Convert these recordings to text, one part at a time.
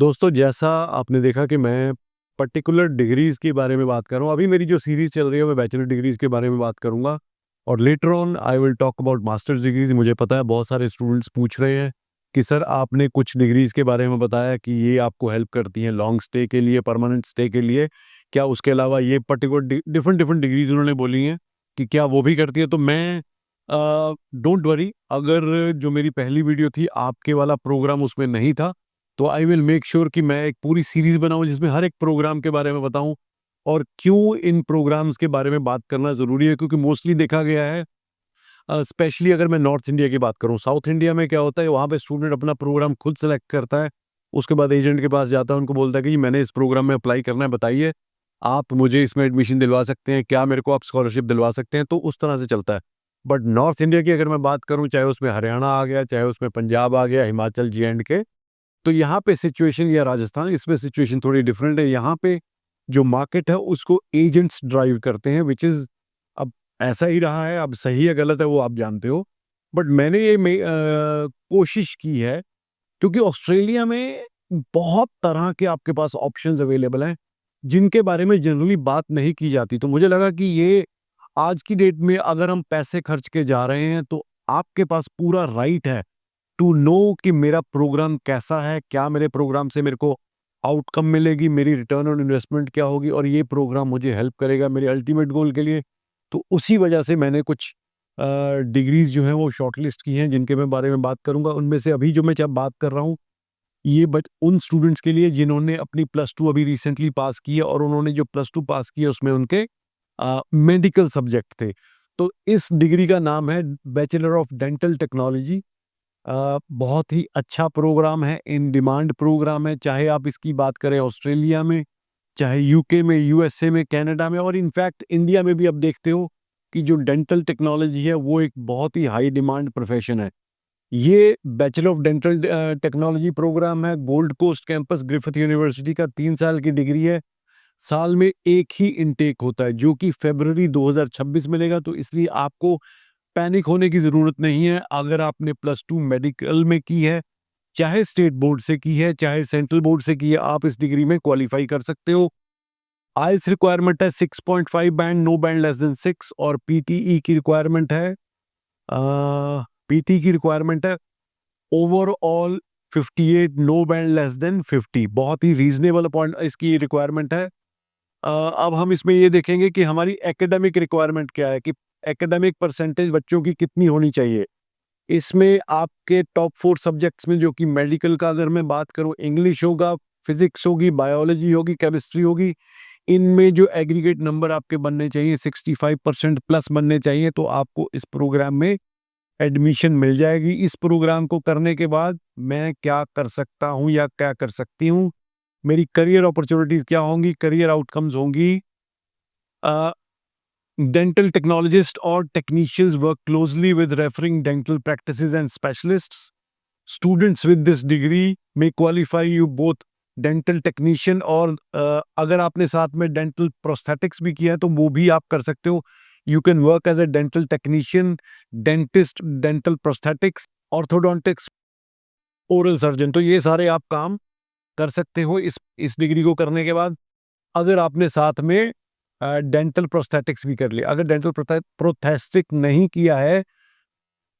दोस्तों, जैसा आपने देखा कि मैं पर्टिकुलर डिग्रीज़ के बारे में बात कर रहा हूँ। अभी मेरी जो सीरीज़ चल रही है, मैं बैचलर डिग्रीज़ के बारे में बात करूँगा और later on I will talk about masters degrees. मुझे पता है बहुत सारे स्टूडेंट्स पूछ रहे हैं कि सर आपने कुछ डिग्रीज़ के बारे में बताया कि ये आपको हेल्प करती हैं लॉन्ग स्टे के लिए, परमानेंट स्टे के लिए। क्या उसके अलावा ये पर्टिकुलर डिफरेंट डिफरेंट डिग्रीज़ उन्होंने बोली हैं कि क्या वो भी करती है? तो मैं डोंट वरी, अगर जो मेरी पहली वीडियो थी आपके वाला प्रोग्राम उसमें नहीं था, तो आई विल मेक श्योर कि मैं एक पूरी सीरीज बनाऊं जिसमें हर एक प्रोग्राम के बारे में बताऊं और क्यों इन प्रोग्राम्स के बारे में बात करना ज़रूरी है। क्योंकि मोस्टली देखा गया है, स्पेशली अगर मैं नॉर्थ इंडिया की बात करूं, साउथ इंडिया में क्या होता है, वहाँ पे स्टूडेंट अपना प्रोग्राम खुद सेलेक्ट करता है। उसके बाद एजेंट के पास जाता है, उनको बोलता है कि जी मैंने इस प्रोग्राम में अप्लाई करना है, बताइए आप मुझे इसमें एडमिशन दिलवा सकते हैं क्या, मेरे को आप स्कॉलरशिप दिलवा सकते हैं। तो उस तरह से चलता है। बट नॉर्थ इंडिया की अगर मैं बात करूँ, चाहे उसमें हरियाणा आ गया, चाहे उसमें पंजाब आ गया, हिमाचल, J&K, तो यहाँ पे सिचुएशन, या राजस्थान, इसमें सिचुएशन थोड़ी डिफरेंट है। यहाँ पे जो मार्केट है उसको एजेंट्स ड्राइव करते हैं, विच इज़, अब ऐसा ही रहा है। अब सही है गलत है वो आप जानते हो। बट मैंने ये कोशिश की है, क्योंकि ऑस्ट्रेलिया में बहुत तरह के आपके पास ऑप्शंस अवेलेबल हैं जिनके बारे में जनरली बात नहीं की जाती। तो मुझे लगा कि ये आज की डेट में अगर हम पैसे खर्च के जा रहे हैं तो आपके पास पूरा राइट है टू नो कि मेरा प्रोग्राम कैसा है, क्या मेरे प्रोग्राम से मेरे को आउटकम मिलेगी, मेरी रिटर्न ऑन इन्वेस्टमेंट क्या होगी और ये प्रोग्राम मुझे हेल्प करेगा मेरे अल्टीमेट गोल के लिए। तो उसी वजह से मैंने कुछ डिग्रीज़ जो हैं वो शॉर्टलिस्ट की हैं जिनके मैं बारे में बात करूँगा। उनमें से अभी जो मैं जब बात कर रहा हूँ, ये बट उन स्टूडेंट्स के लिए जिन्होंने अपनी +2 अभी रिसेंटली पास की है और उन्होंने जो +2 पास की है उसमें उनके मेडिकल सब्जेक्ट थे। तो इस डिग्री का नाम है बैचलर ऑफ डेंटल टेक्नोलॉजी। बहुत ही अच्छा प्रोग्राम है, इन डिमांड प्रोग्राम है, चाहे आप इसकी बात करें ऑस्ट्रेलिया में, चाहे यूके में, यूएसए में, कनाडा में और इनफैक्ट इंडिया में भी। अब देखते हो कि जो डेंटल टेक्नोलॉजी है वो एक बहुत ही हाई डिमांड प्रोफेशन है। ये bachelor of dental technology program है, Gold Coast campus Griffith University का 3 साल की डिग्री है। साल में एक ही इनटेक होता है जो कि फरवरी 2026 में लेगा, तो इसलिए आपको पैनिक होने की ज़रूरत नहीं है। अगर आपने +2 मेडिकल में की है, चाहे स्टेट बोर्ड से की है, चाहे सेंट्रल बोर्ड से की है, आप इस डिग्री में क्वालिफ़ाई कर सकते हो। आइल्स रिक्वायरमेंट है 6.5 band, no band less than 6, और पीटीई की रिक्वायरमेंट है, पीटी की रिक्वायरमेंट है overall 58, no band less than 50। बहुत ही रीज़नेबल पॉइंट इसकी रिक्वायरमेंट है। अब हम इसमें ये देखेंगे कि हमारी एकेडमिक रिक्वायरमेंट क्या है, कि एकेडमिक परसेंटेज बच्चों की कितनी होनी चाहिए। इसमें आपके टॉप 4 सब्जेक्ट्स में, जो कि मेडिकल का अगर मैं बात करूँ, इंग्लिश होगा, फिजिक्स होगी, बायोलॉजी होगी, केमिस्ट्री होगी। इनमें जो एग्रीगेट नंबर आपके बनने चाहिए 65% प्लस बनने चाहिए, तो आपको इस प्रोग्राम में एडमिशन मिल जाएगी। इस प्रोग्राम को करने के बाद मैं क्या कर सकता हूँ या क्या कर सकती हूँ, मेरी करियर अपॉर्चुनिटीज़ क्या होंगी, करियर आउटकम्स होंगी। Dental technologists or technicians work closely with referring dental practices and specialists. Students with this degree may qualify you both dental technician और अगर आपने साथ में डेंटल प्रोस्थेटिक्स भी किया है तो वो भी आप कर सकते हो। You can work as a dental technician, dentist, dental prosthetics, orthodontics, oral surgeon. तो ये सारे आप काम कर सकते हो इस डिग्री को करने के बाद। अगर आपने साथ में डेंटल प्रोस्थेटिक्स भी कर लिया, अगर डेंटल प्रोथेस्टिक नहीं किया है,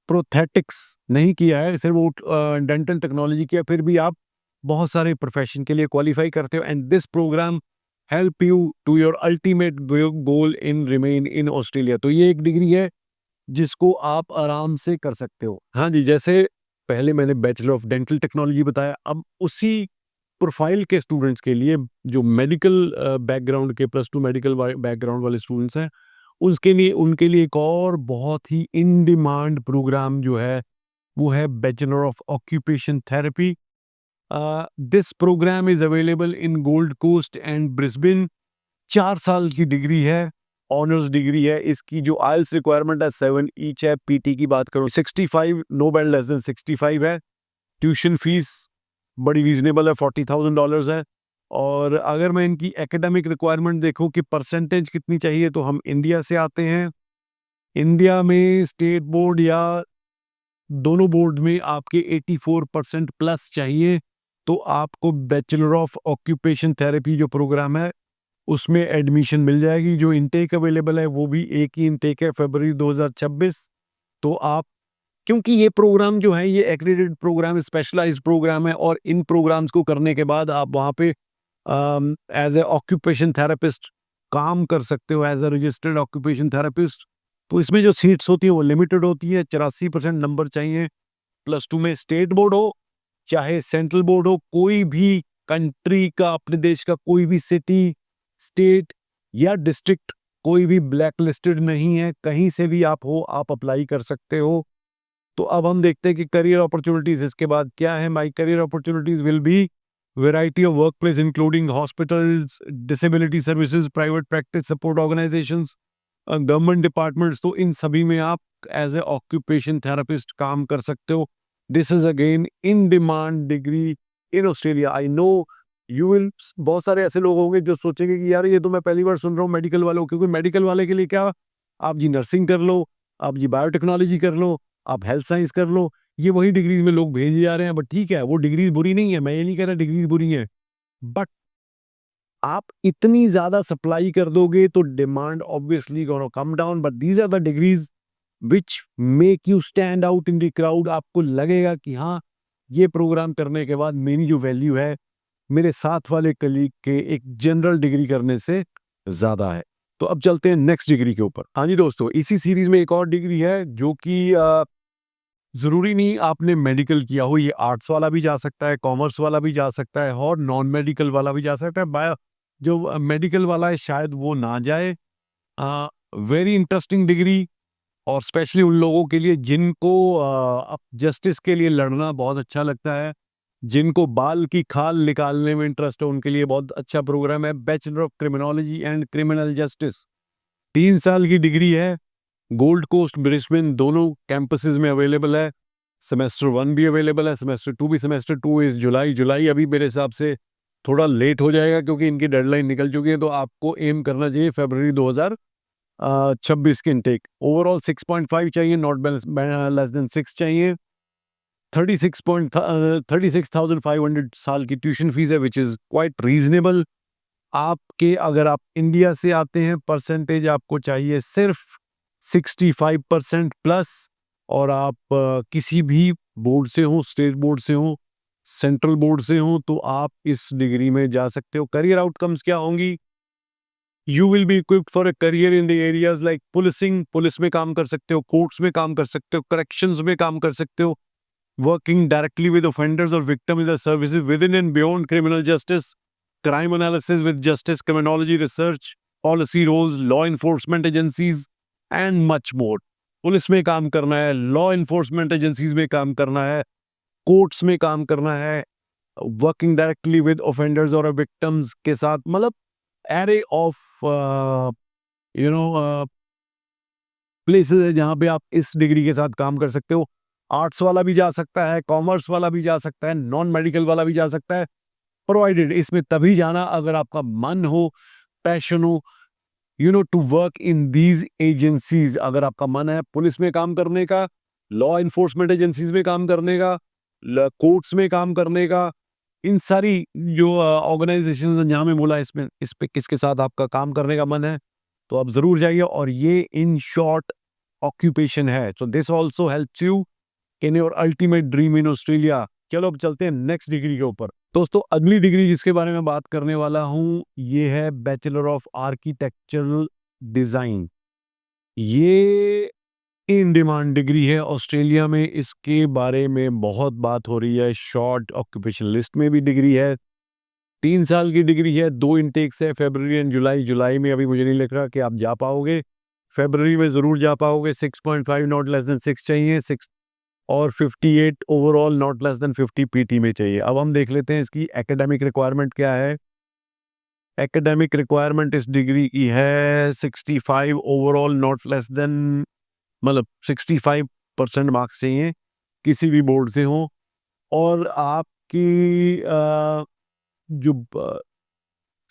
प्रोथेटिक्स नहीं किया है, सिर्फ वो डेंटल टेक्नोलॉजी किया, फिर भी आप बहुत सारे प्रोफेशन के लिए क्वालिफाई करते हो। And this program help you to your ultimate goal in remain in Australia. तो ये एक डिग्री है जिसको आप आराम से कर सकते हो। हाँ जी, जैसे पहले मैंने बैचलर ऑफ डेंटल टेक्नोलॉजी बताया, अब उसी प्रोफाइल के स्टूडेंट्स के लिए, जो मेडिकल बैकग्राउंड के, +2 मेडिकल बैकग्राउंड वाले स्टूडेंट्स हैं, उनके लिए एक और बहुत ही इन डिमांड प्रोग्राम जो है वो है bachelor of occupation therapy. This program is available in Gold Coast and Brisbane. 4 साल की डिग्री है, ऑनर्स डिग्री है। इसकी जो आइल्स रिक्वायरमेंट है 7 ईच है। पीटी की बात करूँ 65, नो बैंड लेस देन 65 है। ट्यूशन फीस बड़ी रीजनेबल है, $40,000 है। और अगर मैं इनकी एकेडमिक रिक्वायरमेंट देखूं कि परसेंटेज कितनी चाहिए, तो हम इंडिया से आते हैं। इंडिया में स्टेट बोर्ड या दोनों बोर्ड में आपके 84% प्लस चाहिए तो आपको बैचलर ऑफ ऑक्यूपेशन थेरेपी जो प्रोग्राम है उसमें एडमिशन मिल जाएगी। जो इनटेक अवेलेबल है वो भी एक ही इनटेक है, फरवरी 2026। तो आप, क्योंकि ये प्रोग्राम जो है ये एक्रेडिटेड प्रोग्राम, स्पेशलाइज्ड प्रोग्राम है, और इन प्रोग्राम्स को करने के बाद आप वहाँ पे एज ए ऑक्यूपेशन थेरेपिस्ट काम कर सकते हो, as a registered occupation therapist. तो इसमें जो सीट्स होती है वो लिमिटेड होती है, 84% नंबर चाहिए। +2 में स्टेट बोर्ड हो चाहे सेंट्रल बोर्ड हो, कोई भी कंट्री का, अपने देश का कोई भी सिटी, स्टेट या डिस्ट्रिक्ट कोई भी ब्लैक लिस्टेड नहीं है, कहीं से भी आप हो, आप अप्लाई कर सकते हो। तो अब हम देखते हैं कि करियर अपॉर्चुनिटीज इसके बाद क्या है। My career opportunities will be variety of work place including hospitals, disability services, private practice support organisations, government departments. तो इन सभी में आप एज ए ऑक्यूपेशन थेरेपिस्ट काम कर सकते हो। This is again in demand degree in Australia. I know you will, बहुत सारे ऐसे लोग होंगे जो सोचेंगे कि यार ये तो मैं पहली बार सुन रहा हूँ मेडिकल वालों, क्योंकि मेडिकल वाले के लिए क्या, आप जी नर्सिंग कर लो, आप जी बायोटेक्नोलॉजी कर लो, आप हेल्थ साइंस कर लो, ये वही डिग्रीज में लोग भेजे जा रहे हैं। बट ठीक है, वो डिग्रीज बुरी नहीं है, मैं ये नहीं कह रहा डिग्रीज बुरी है, बट आप इतनी ज्यादा सप्लाई कर दोगे तो demand obviously gonna come down. But these are the degrees which make you stand out in the crowd. आपको लगेगा कि हाँ, ये प्रोग्राम करने के बाद मेरी जो वैल्यू है मेरे साथ वाले कलीग के एक जनरल डिग्री करने से ज्यादा है। तो अब चलते हैं नेक्स्ट डिग्री के ऊपर। हाँ जी दोस्तों, इसी सीरीज में एक और डिग्री है जो कि जरूरी नहीं आपने मेडिकल किया हो, ये आर्ट्स वाला भी जा सकता है, कॉमर्स वाला भी जा सकता है, और नॉन मेडिकल वाला भी जा सकता है। बायो जो मेडिकल वाला है शायद वो ना जाए। वेरी इंटरेस्टिंग डिग्री, और स्पेशली उन लोगों के लिए जिनको जस्टिस के लिए लड़ना बहुत अच्छा लगता है, जिनको बाल की खाल निकालने में इंटरेस्ट है, उनके लिए बहुत अच्छा प्रोग्राम है। Bachelor of criminology and criminal justice, 3 साल की डिग्री है। गोल्ड कोस्ट, ब्रिस्बेन दोनों कैंपसेस में अवेलेबल है। सेमेस्टर 1 भी अवेलेबल है, सेमेस्टर 2 भी। सेमेस्टर 2 इस जुलाई अभी मेरे हिसाब से थोड़ा लेट हो जाएगा क्योंकि इनकी डेडलाइन निकल चुकी है। तो आपको एम करना चाहिए फरवरी 2026 की इनटेक। ओवरऑल 6.5 चाहिए, नॉट लेस देन 6 चाहिए। 36,500 साल की ट्यूशन फीस है, विच इज क्वाइट रीजनेबल। आपके, अगर आप इंडिया से आते हैं, परसेंटेज आपको चाहिए सिर्फ 65% प्लस, और आप किसी भी बोर्ड से हो, स्टेट बोर्ड से हो, सेंट्रल बोर्ड से हो, तो आप इस डिग्री में जा सकते हो। करियर आउटकम्स क्या होंगी? You will be equipped for a career in the areas like policing, police में काम कर सकते हो, कोर्ट्स में काम कर सकते हो, करेक्शंस में काम कर सकते हो, working directly with offenders or victims as services within and beyond criminal justice, crime analysis with justice criminology research, policy roles, law enforcement agencies and much more. Police में काम करना है, लॉ इन्फोर्समेंट एजेंसीज में काम करना है, courts में काम करना है, वर्किंग डायरेक्टली विद ऑफेंडर्स और विक्टिम्स के साथ, मतलब array of you know places है जहां पे आप इस डिग्री के साथ काम कर सकते हो। आर्ट्स वाला भी जा सकता है, कॉमर्स वाला भी जा सकता है, नॉन मेडिकल वाला भी जा सकता है, प्रोवाइडेड इसमें तभी जाना अगर आपका मन हो, पैशन हो, to work in these agencies. अगर आपका मन है पुलिस में काम करने का, लॉ इन्फोर्समेंट एजेंसीज में काम करने का, कोर्ट्स में काम करने का, इन सारी जो ऑर्गेनाइजेशन जहां में बोला, इसमें इस पे किसके साथ आपका काम करने का मन है, तो आप जरूर जाइए। और ये इन शॉर्ट ऑक्यूपेशन है। So this also helps you in your ultimate dream in Australia. चलो अब चलते हैं नेक्स्ट डिग्री के ऊपर। दोस्तों अगली डिग्री जिसके बारे में बात करने वाला हूं ये है बैचलर ऑफ आर्किटेक्चरल डिजाइन। ये इन डिमांड डिग्री है ऑस्ट्रेलिया में, इसके बारे में बहुत बात हो रही है। शॉर्ट ऑक्यूपेशन लिस्ट में भी डिग्री है, 3 साल की डिग्री है, 2 इनटेक्स है, फरवरी एंड जुलाई। जुलाई में अभी मुझे नहीं लग रहा कि आप जा पाओगे, फरवरी में जरूर जा पाओगे। 6.5 नॉट लेस देन 6 चाहिए, 6 और 58 overall not less than 50 PT में चाहिए। अब हम देख लेते हैं इसकी एकेडमिक रिक्वायरमेंट क्या है। एकेडमिक रिक्वायरमेंट इस डिग्री की है 65 ओवरऑल नॉट लेस देन, मतलब 65% मार्क्स चाहिए, किसी भी बोर्ड से हो। और आपकी जो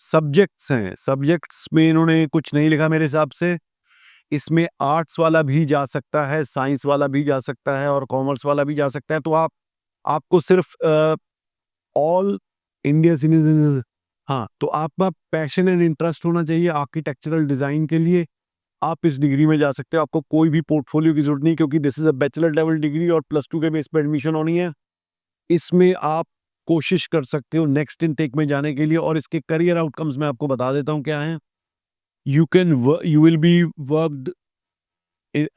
सब्जेक्ट्स हैं, सब्जेक्ट्स में इन्होंने कुछ नहीं लिखा मेरे हिसाब से। इसमें आर्ट्स वाला भी जा सकता है, साइंस वाला भी जा सकता है, और कॉमर्स वाला भी जा सकता है। तो आपको सिर्फ ऑल इंडिया सिटीजन। हाँ, तो आपका पैशन एंड इंटरेस्ट होना चाहिए आर्किटेक्चरल डिजाइन के लिए, आप इस डिग्री में जा सकते हो। आपको कोई भी पोर्टफोलियो की जरूरत नहीं, क्योंकि this is a bachelor level degree और +2 के बेस पर एडमिशन होनी है। इसमें आप कोशिश कर सकते हो नेक्स्ट इनटेक में जाने के लिए, और इसके करियर आउटकम्स मैं आपको बता देता हूँ क्या है। You will be worked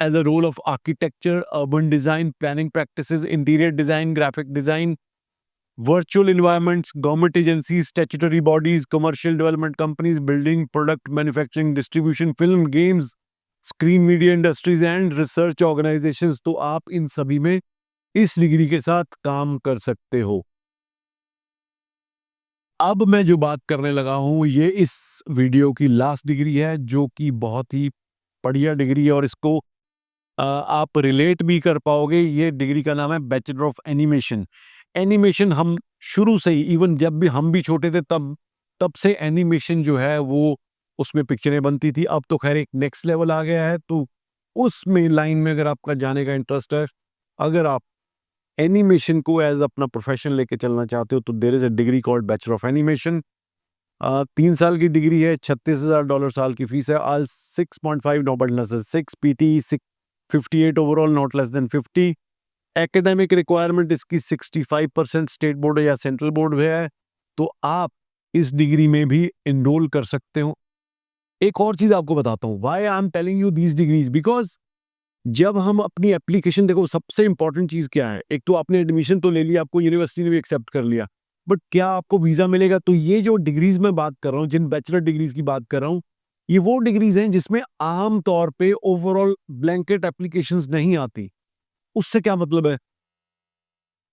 as a role of architecture, urban design, planning practices, interior design, graphic design, virtual environments, government agencies, statutory bodies, commercial development companies, building, product manufacturing, distribution, film, games, screen media industries and research organizations। तो आप इन सभी में इस degree के साथ काम कर सकते हो। अब मैं जो बात करने लगा हूं ये इस वीडियो की लास्ट डिग्री है, जो कि बहुत ही बढ़िया डिग्री है और इसको आप रिलेट भी कर पाओगे। ये डिग्री का नाम है बैचलर ऑफ एनिमेशन। एनिमेशन हम शुरू से ही, इवन जब भी हम भी छोटे थे तब तब से एनिमेशन जो है वो उसमें पिक्चरें बनती थी। अब तो खैर एक नेक्स्ट लेवल आ गया है, तो उसमें लाइन में अगर आपका जाने का इंटरेस्ट है, अगर आप एनिमेशन को एज अपना प्रोफेशन लेके चलना चाहते हो, तो there is a degree called bachelor of animation. 3 साल की डिग्री है, $36,000 साल की फीस है। आज 6.5 not less 6 PT 58 overall not less than 50। Academic requirement इसकी 65% स्टेट बोर्ड या सेंट्रल बोर्ड में है, तो आप इस डिग्री में भी एनरोल कर सकते हो। एक और चीज आपको बताता हूँ, why I am telling you these degrees, because जब हम अपनी एप्लीकेशन, देखो सबसे इंपॉर्टेंट चीज क्या है, एक तो आपने एडमिशन तो ले लिया, आपको यूनिवर्सिटी ने भी एक्सेप्ट कर लिया, बट क्या आपको वीजा मिलेगा? तो ये जो डिग्रीज में बात कर रहा हूँ, जिन बैचलर डिग्रीज की बात कर रहा हूँ, ये वो डिग्रीज हैं जिसमें आम तौर पे ओवरऑल ब्लैंकेट एप्लीकेशंस नहीं आती। उससे क्या मतलब है,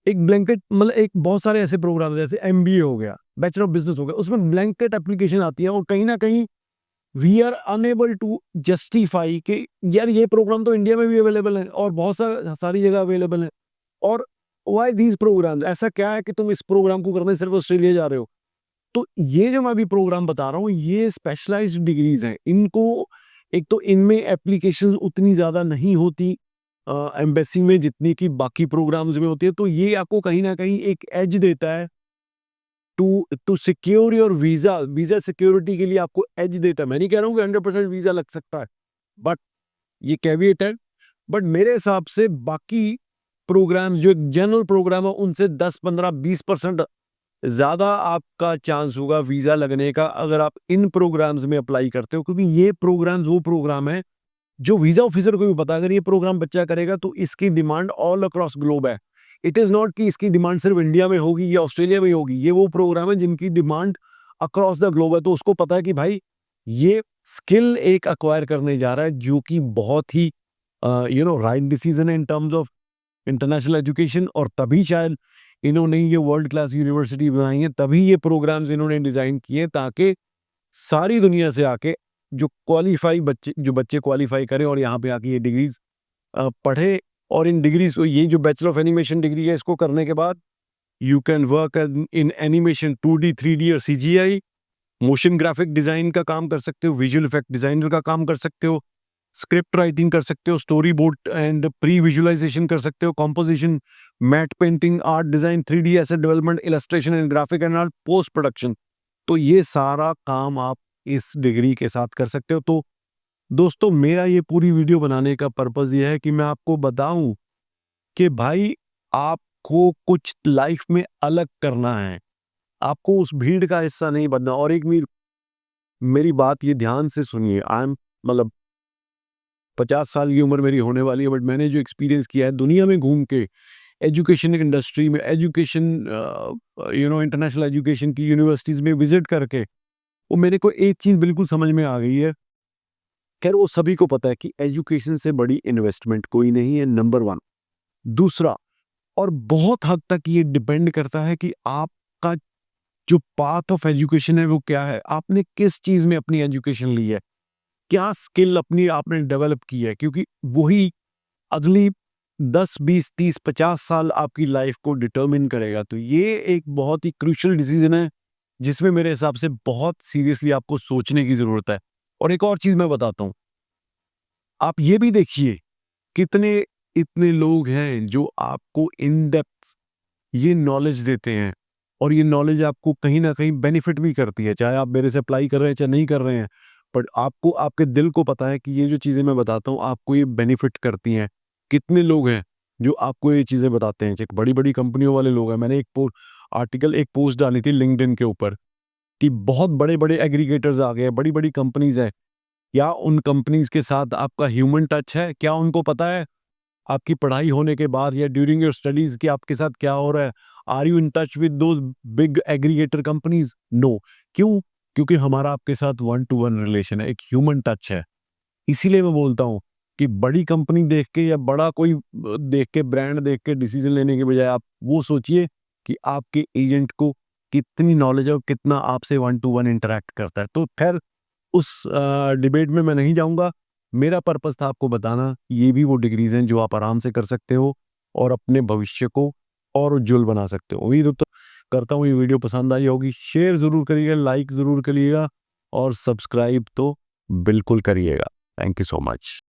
एक ब्लैंकेट मतलब एक बहुत सारे ऐसे प्रोग्राम जैसे एमबीए हो गया, बैचलर ऑफ बिजनेस हो गया, उसमें ब्लैंकेट एप्लीकेशन आती है और कहीं ना कहीं we are unable to justify कि यार ये प्रोग्राम तो इंडिया में भी अवेलेबल है और बहुत सारी जगह अवेलेबल है, और व्हाई दीज प्रोग्राम, ऐसा क्या है कि तुम इस प्रोग्राम को करने सिर्फ ऑस्ट्रेलिया जा रहे हो? तो ये जो मैं अभी प्रोग्राम बता रहा हूँ, ये स्पेशलाइज्ड डिग्रीज हैं। इनको एक तो इनमें एप्लीकेशंस उतनी ज्यादा नहीं होती एम्बेसी में जितनी कि बाकी प्रोग्राम्स में होती है, तो ये आपको कहीं ना कहीं एक एज देता है to to secure your visa. Visa security के लिए आपको एज देता है। मैं नहीं कह रहा हूँ कि 100% वीजा लग सकता है, बट ये कैविएट है। बट मेरे हिसाब से बाकी प्रोग्राम जो जनरल प्रोग्राम है उनसे 10, 15, 20% ज्यादा आपका चांस होगा वीजा लगने का अगर आप इन प्रोग्राम्स में अप्लाई करते हो, क्योंकि ये प्रोग्राम्स वो प्रोग्राम है जो वीजा ऑफिसर को भी पता, अगर ये प्रोग्राम बच्चा करेगा तो इसकी डिमांड ऑल अक्रॉस ग्लोब है। इट इज नॉट कि इसकी डिमांड सिर्फ इंडिया में होगी या ऑस्ट्रेलिया में होगी, ये वो प्रोग्राम है जिनकी डिमांड अक्रॉस द ग्लोब है। तो उसको पता है कि भाई ये स्किल एक अक्वायर करने जा रहा है, जो कि बहुत ही राइट डिसीजन है in terms of international education. और तभी शायद इन्होंने ये वर्ल्ड क्लास यूनिवर्सिटी बनाई है, तभी ये प्रोग्राम्स इन्होंने डिजाइन किए ताकि सारी दुनिया से आके जो बच्चे क्वालिफाई करें और यहाँ पे आके ये डिग्रीज पढ़े। और इन डिग्रीज को, ये जो बैचलर ऑफ एनिमेशन डिग्री है, इसको करने के बाद you can work in animation 2D 3D और CGI, मोशन ग्राफिक डिजाइन का काम कर सकते हो, विजुअल इफेक्ट डिजाइनर का काम कर सकते हो, स्क्रिप्ट राइटिंग कर सकते हो, story board and pre visualisation कर सकते हो, composition, matte painting, art design, 3D asset development, illustration and graphic and art, post production. तो ये सारा काम आप इस डिग्री के साथ कर सकते हो। तो दोस्तों, मेरा ये पूरी वीडियो बनाने का पर्पस ये है कि मैं आपको बताऊं कि भाई आपको कुछ लाइफ में अलग करना है, आपको उस भीड़ का हिस्सा नहीं बनना। और एक मेरी बात ये ध्यान से सुनिए, आई एम मतलब 50 साल की उम्र मेरी होने वाली है, बट मैंने जो एक्सपीरियंस किया है दुनिया में घूम के, एजुकेशन इंडस्ट्री में, एजुकेशन इंटरनेशनल एजुकेशन की यूनिवर्सिटीज में विजिट करके, वो मेरे को एक चीज बिल्कुल समझ में आ गई है। खैर वो सभी को पता है कि एजुकेशन से बड़ी इन्वेस्टमेंट कोई नहीं है, नंबर 1। दूसरा, और बहुत हद तक ये डिपेंड करता है कि आपका जो पाथ ऑफ एजुकेशन है वो क्या है, आपने किस चीज में अपनी एजुकेशन ली है, क्या स्किल अपनी आपने डेवलप की है, क्योंकि वही अगली 10, 20, 30, 50 साल आपकी लाइफ को डिटरमिन करेगा। तो ये एक बहुत ही क्रूशियल डिसीजन है जिसमें मेरे हिसाब से बहुत सीरियसली आपको सोचने की जरूरत है। और एक और चीज मैं बताता हूं, आप ये भी देखिए कितने इतने लोग हैं जो आपको इन डेप्थ ये नॉलेज देते हैं और ये नॉलेज आपको कहीं न कहीं बेनिफिट भी करती है, चाहे आप मेरे से अप्लाई कर रहे हैं, चाहे नहीं कर रहे हैं। बट आपको आपके दिल को पता है कि ये जो चीज़ें मैं बताता हूँ, आपको ये बेनिफिट करती हैं। कितने लोग हैं जो आपको ये चीज़ें बताते हैं, एक बड़ी-बड़ी कंपनियों वाले लोग हैं। मैंने एक पोस्ट डाली थी लिंक्डइन के ऊपर कि बहुत बड़े-बड़े एग्रीगेटर्स आ गए हैं, बड़ी-बड़ी कंपनीज़ हैं। क्या उन कंपनीज़ के साथ आपका ह्यूमन टच है? क्या उनको पता है आपकी पढ़ाई होने के बाद या ड्यूरिंग योर स्टडीज कि आपके साथ क्या हो रहा है? Are you in touch with those big aggregator companies? No. क्यों? क्योंकि हमारा आपके साथ वन टू वन रिलेशन है, एक ह्यूमन टच है। इसीलिए मैं बोलता हूँ कि बड़ी कंपनी देख के या बड़ा कोई देख के, ब्रांड देख के डिसीजन लेने के बजाय आप वो सोचिए कि आपके एजेंट को कितनी नॉलेज है और कितना आपसे वन टू वन इंटरेक्ट करता है। तो खैर, उस डिबेट में मैं नहीं जाऊँगा। मेरा पर्पस था आपको बताना, ये भी वो डिग्रीज़ हैं जो आप आराम से कर सकते हो और अपने भविष्य को और उज्ज्वल बना सकते हो। उम्मीद तो करता हूँ ये वीडियो पसंद आई होगी। शेयर ज़रूर करिएगा, लाइक ज़रूर करिएगा और सब्सक्राइब तो बिल्कुल करिएगा। Thank you so much.